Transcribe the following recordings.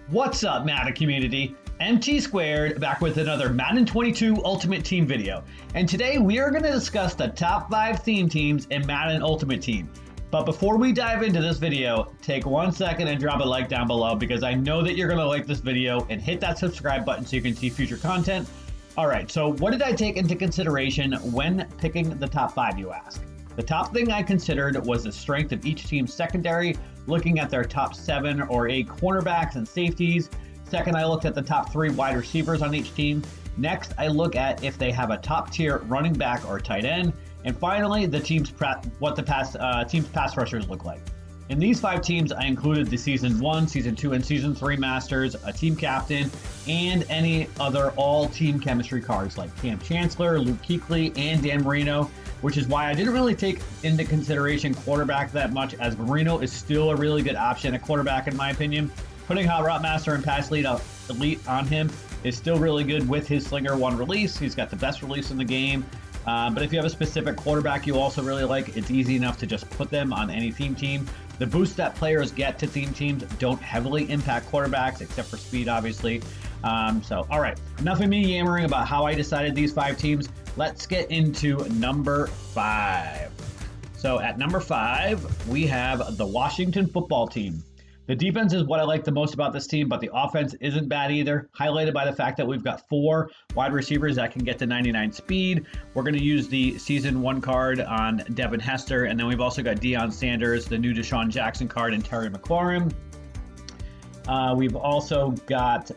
What's up, Madden community? MT Squared back with another Madden 22 Ultimate Team video. And today we are going to discuss the top 5 theme teams in Madden Ultimate Team. But before we dive into this video, take 1 second and drop a like down below because I know that you're going to like this video, and hit that subscribe button so you can see future content. Alright, so what did I take into consideration when picking the top 5, you ask? The top thing I considered was the strength of each team's secondary, looking at their top 7 or 8 cornerbacks and safeties. Second, I looked at the top 3 wide receivers on each team. Next, I look at if they have a top tier running back or tight end. And finally, the team's team's pass rushers look like. In these 5 teams, I included the Season 1, Season 2, and Season 3 Masters, a team captain, and any other all-team chemistry cards like Cam Chancellor, Luke Kuechly, and Dan Marino, which is why I didn't really take into consideration quarterback that much, as Marino is still a really good option at quarterback in my opinion. Putting Hot Route Master and Pass Lead Elite on him is still really good with his Slinger 1 release. He's got the best release in the game. But if you have a specific quarterback you also really like, it's easy enough to just put them on any theme team. The boost that players get to theme teams don't heavily impact quarterbacks, except for speed, obviously. All right, enough of me yammering about how I decided these 5 teams. Let's get into number 5. So at number 5, we have the Washington football team. The defense is what I like the most about this team, but the offense isn't bad either, highlighted by the fact that we've got 4 wide receivers that can get to 99 speed. We're going to use the Season 1 card on Devin Hester, and then we've also got Deion Sanders, the new Deshaun Jackson card, and Terry McLaurin. We've also got,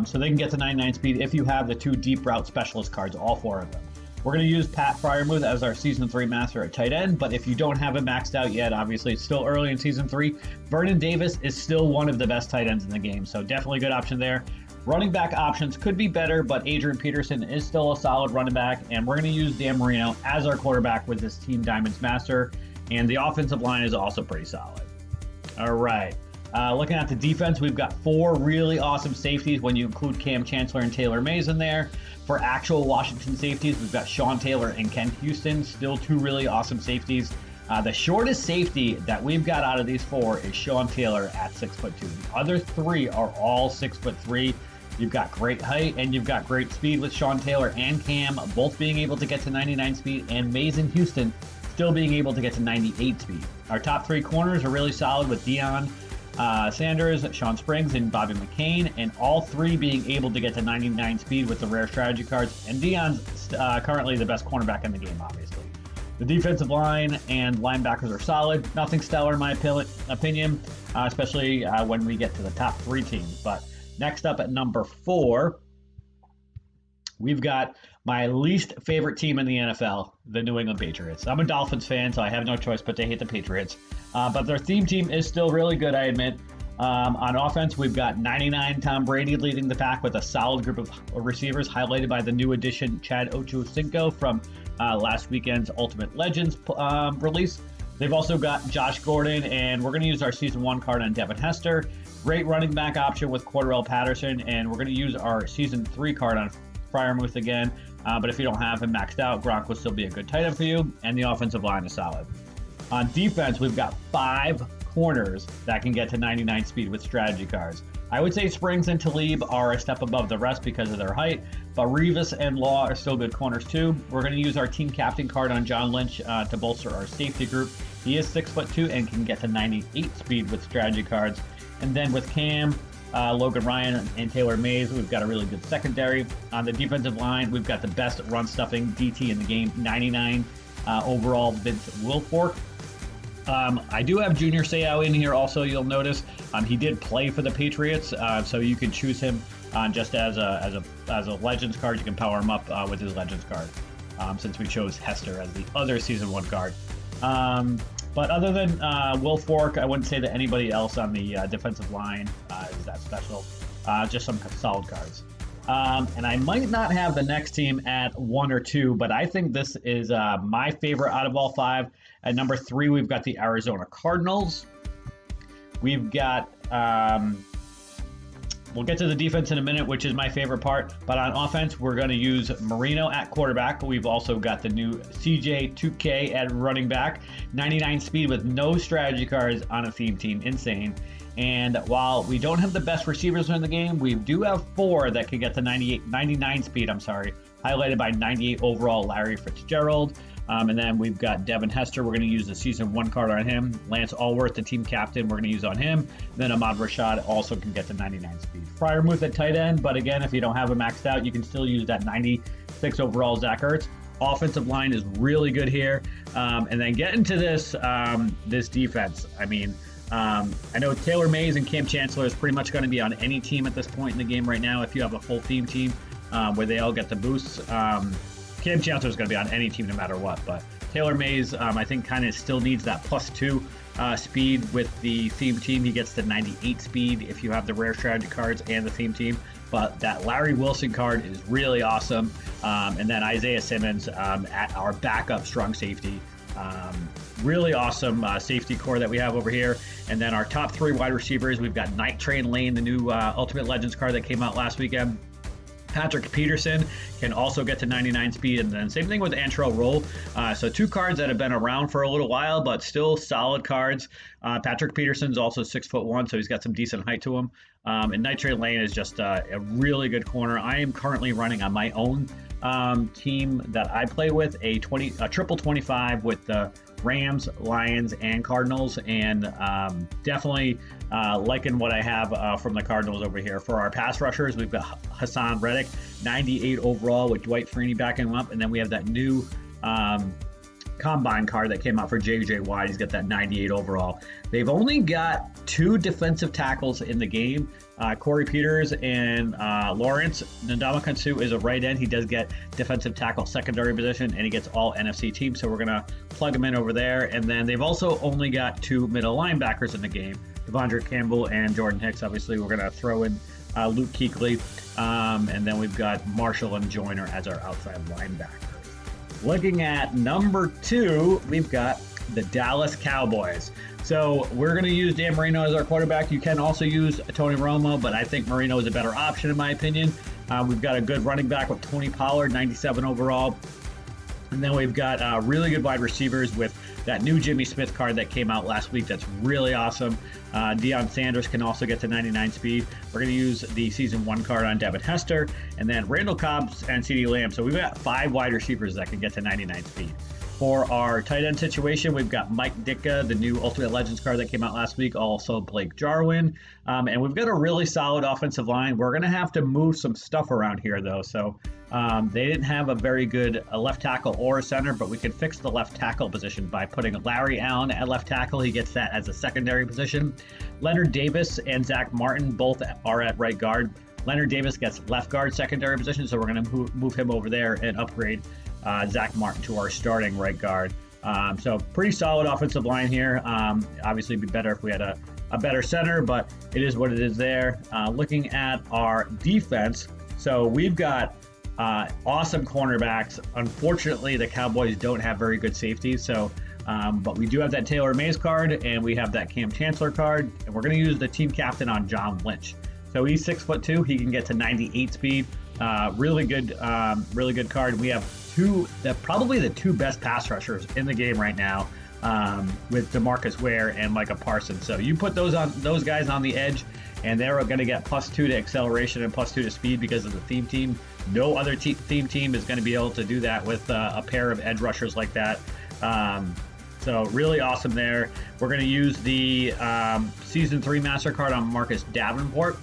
so they can get to 99 speed if you have the 2 deep route specialist cards, all 4 of them. We're going to use Pat Freiermuth as our Season 3 master at tight end, but if you don't have him maxed out yet, obviously it's still early in Season 3, Vernon Davis is still one of the best tight ends in the game, so definitely a good option there. Running back options could be better, but Adrian Peterson is still a solid running back, and we're going to use Dan Marino as our quarterback with this Team Diamonds master, and the offensive line is also pretty solid. All right. Looking at the defense, we've got 4 really awesome safeties when you include Cam Chancellor and Taylor Mays in there. For actual Washington safeties, we've got Sean Taylor and Ken Houston, still 2 really awesome safeties. The shortest safety that we've got out of these 4 is Sean Taylor at 6'2". The other 3 are all 6'3". You've got great height and you've got great speed with Sean Taylor and Cam both being able to get to 99 speed, and Mays and Houston still being able to get to 98 speed. Our top 3 corners are really solid with Deion Sanders, Sean Springs, and Bobby McCain, and all 3 being able to get to 99 speed with the rare strategy cards. And Deion's currently the best cornerback in the game, obviously. The defensive line and linebackers are solid. Nothing stellar in my opinion, especially when we get to the top 3 teams. But next up at number 4, we've got my least favorite team in the NFL, the New England Patriots. I'm a Dolphins fan, so I have no choice but to hate the Patriots. But their theme team is still really good, I admit. On offense, we've got 99 Tom Brady leading the pack with a solid group of receivers, highlighted by the new addition Chad Ochocinco from last weekend's Ultimate Legends release. They've also got Josh Gordon, and we're going to use our Season 1 card on Devin Hester. Great running back option with Cordarrelle Patterson, and we're going to use our Season 3 card on Freiermuth again. But if you don't have him maxed out, Gronk will still be a good tight end for you, and the offensive line is solid. On defense, we've got 5 corners that can get to 99 speed with strategy cards. I would say Springs and Talib are a step above the rest because of their height, but Revis and Law are still good corners too. We're going to use our team captain card on John Lynch to bolster our safety group. He is 6'2" and can get to 98 speed with strategy cards. And then with Cam, Logan Ryan, and Taylor Mays, we've got a really good secondary. On the defensive line, we've got the best run-stuffing DT in the game, 99 overall Vince Wilfork. I do have Junior Seau in here also, you'll notice. He did play for the Patriots, so you can choose him just as a Legends card. You can power him up with his Legends card, since we chose Hester as the other Season 1 card. But other than Wilfork, I wouldn't say that anybody else on the defensive line is that special. Just some solid cards. And I might not have the next team at 1 or 2, but I think this is my favorite out of all 5. At number 3, we've got the Arizona Cardinals. We've got, we'll get to the defense in a minute, which is my favorite part. But on offense, we're going to use Marino at quarterback. We've also got the new CJ 2K at running back. 99 speed with no strategy cards on a theme team. Insane. And while we don't have the best receivers in the game, we do have 4 that can get to 99 speed, highlighted by 98 overall Larry Fitzgerald. And then we've got Devin Hester. We're going to use the season 1 card on him. Lance Allworth, the team captain, we're going to use on him. Then Ahmad Rashad also can get to 99 speed. Freiermuth at tight end, but again, if you don't have him maxed out, you can still use that 96 overall Zach Ertz. Offensive line is really good here. And then get into this defense. I know Taylor Mays and Cam Chancellor is pretty much going to be on any team at this point in the game right now if you have a full theme team where they all get the boosts. Cam Chancellor is going to be on any team no matter what, but Taylor Mays, I think, kind of still needs that +2 speed with the theme team. He gets to 98 speed if you have the rare strategy cards and the theme team. But that Larry Wilson card is really awesome. And then Isaiah Simmons at our backup strong safety. Really awesome safety core that we have over here. And then our top 3 wide receivers, we've got Night Train Lane, the new Ultimate Legends card that came out last weekend. Patrick Peterson can also get to 99 speed, and then same thing with Antrell Roll. So 2 cards that have been around for a little while, but still solid cards. Patrick Peterson's also 6'1", so he's got some decent height to him. And Night Train Lane is just a really good corner. I am currently running on my own team that I play with, a triple 25 with the Rams, Lions, and Cardinals, and definitely liking what I have from the Cardinals over here. For our pass rushers, we've got Hassan Reddick, 98 overall with Dwight Freeney backing him up, and then we have that new combine card that came out for J.J. Watt. He's got that 98 overall. They've only got 2 defensive tackles in the game. Corey Peters and Lawrence. Ndamukong Suh is a right end. He does get defensive tackle secondary position, and he gets all NFC teams, so we're going to plug him in over there. And then they've also only got 2 middle linebackers in the game, Devondre Campbell and Jordan Hicks. Obviously, we're going to throw in Luke Kuechly. And then we've got Marshall and Joyner as our outside linebackers. Looking at number 2, we've got the Dallas Cowboys. So we're going to use Dan Marino as our quarterback. You can also use Tony Romo, but I think Marino is a better option in my opinion. We've got a good running back with Tony Pollard, 97 overall. And then we've got really good wide receivers with that new Jimmy Smith card that came out last week. That's really awesome. Deion Sanders can also get to 99 speed. We're going to use the season 1 card on Devin Hester, and then Randall Cobbs and CeeDee Lamb. So we've got 5 wide receivers that can get to 99 speed. For our tight end situation, we've got Mike Ditka, the new Ultimate Legends card that came out last week, also Blake Jarwin. And we've got a really solid offensive line. We're going to have to move some stuff around here, though. So they didn't have a very good left tackle or a center, but we can fix the left tackle position by putting Larry Allen at left tackle. He gets that as a secondary position. Leonard Davis and Zach Martin both are at right guard. Leonard Davis gets left guard secondary position, so we're going to move him over there and upgrade Zach Martin to our starting right guard. So pretty solid offensive line here. Obviously, it'd be better if we had a better center, but it is what it is there. Looking at our defense, so we've got awesome cornerbacks. Unfortunately, the Cowboys don't have very good safeties, so but we do have that Taylor Mays card, and we have that Cam Chancellor card, and we're going to use the team captain on John Lynch. So he's 6'2". He can get to 98 speed. Really good card. We have probably the 2 best pass rushers in the game right now, with DeMarcus Ware and Micah Parsons. So you put those guys on the edge, and they're going to get +2 to acceleration and +2 to speed because of the theme team. No other theme team is going to be able to do that with a pair of edge rushers like that. So really awesome there. We're going to use the Season 3 Master card on Marcus Davenport,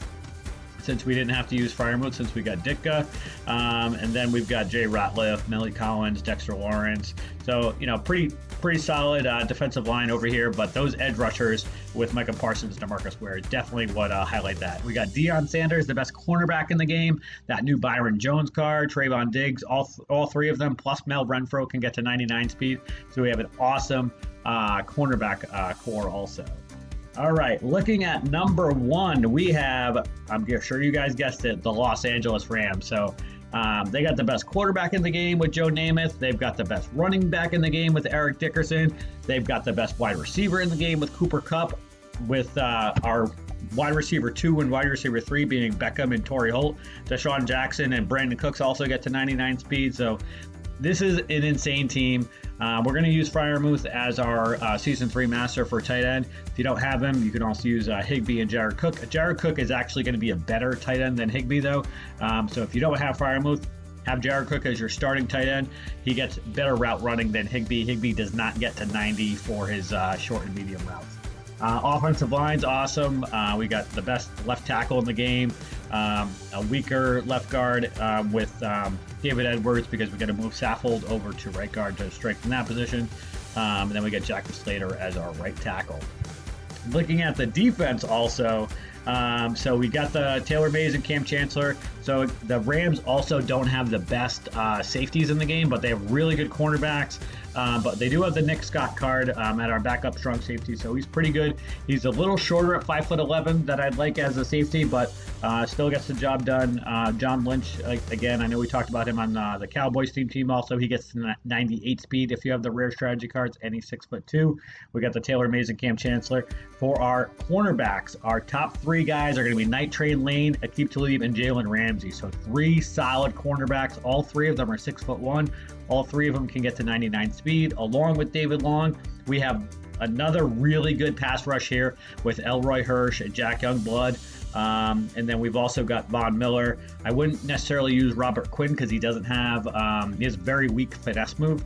since we didn't have to use Freiermuth since we got Ditka. And then we've got Jay Ratliff, Melly Collins, Dexter Lawrence. So, pretty solid defensive line over here, but those edge rushers with Micah Parsons and DeMarcus Ware definitely would highlight that. We got Deion Sanders, the best cornerback in the game, that new Byron Jones card, Trayvon Diggs, all 3 of them, plus Mel Renfro can get to 99 speed. So we have an awesome cornerback core also. All right, looking at number 1, we have, I'm sure you guys guessed it, the Los Angeles Rams. So they got the best quarterback in the game with Joe Namath. They've got the best running back in the game with Eric Dickerson. They've got the best wide receiver in the game with Cooper Kupp, with our wide receiver 2 and wide receiver 3 being Beckham and Torrey Holt. Deshaun Jackson and Brandon Cooks also get to 99 speed. So This is an insane team. We're going to use Freiermuth as our Season 3 master for tight end. If you don't have him, you can also use Higbee and Jared Cook. Jared Cook is actually going to be a better tight end than Higbee, though. So if you don't have Freiermuth, have Jared Cook as your starting tight end. He gets better route running than Higbee. Higbee does not get to 90 for his short and medium routes. Offensive line's awesome. We got the best left tackle in the game, a weaker left guard with David Edwards because we got to move Saffold over to right guard to strengthen that position. And then we get Jacob Slater as our right tackle. Looking at the defense also, so we got the Taylor Mays and Cam Chancellor. So the Rams also don't have the best safeties in the game, but they have really good cornerbacks. But they do have the Nick Scott card at our backup strong safety, so he's pretty good. He's a little shorter at 5'11" that I'd like as a safety, but still gets the job done. John Lynch, again, I know we talked about him on the Cowboys team also. He gets 98 speed if you have the rare strategy cards, and he's 6'2". We got the Taylor Mays and Cam Chancellor. For our cornerbacks, our top 3 guys are going to be Night Train Lane, Aqib Talib, and Jalen Ramsey. So 3 solid cornerbacks. All 3 of them are 6'1". All 3 of them can get to 99 speed. Along with David Long, we have another really good pass rush here with Elroy Hirsch and Jack Youngblood. And then we've also got Von Miller. I wouldn't necessarily use Robert Quinn because he doesn't have, he has a very weak finesse move.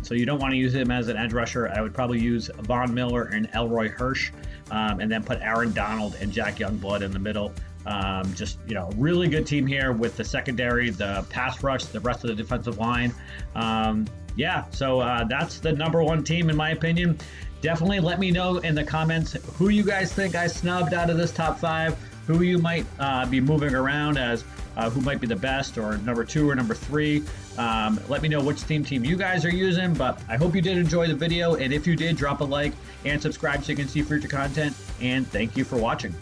So you don't want to use him as an edge rusher. I would probably use Von Miller and Elroy Hirsch, and then put Aaron Donald and Jack Youngblood in the middle. Just, a really good team here with the secondary, the pass rush, the rest of the defensive line. So that's the number 1 team in my opinion. Definitely let me know in the comments who you guys think I snubbed out of this top 5, who you might be moving around as who might be the best, or number 2 or number 3. Let me know which team you guys are using, but I hope you did enjoy the video, and if you did, drop a like and subscribe so you can see future content, and thank you for watching.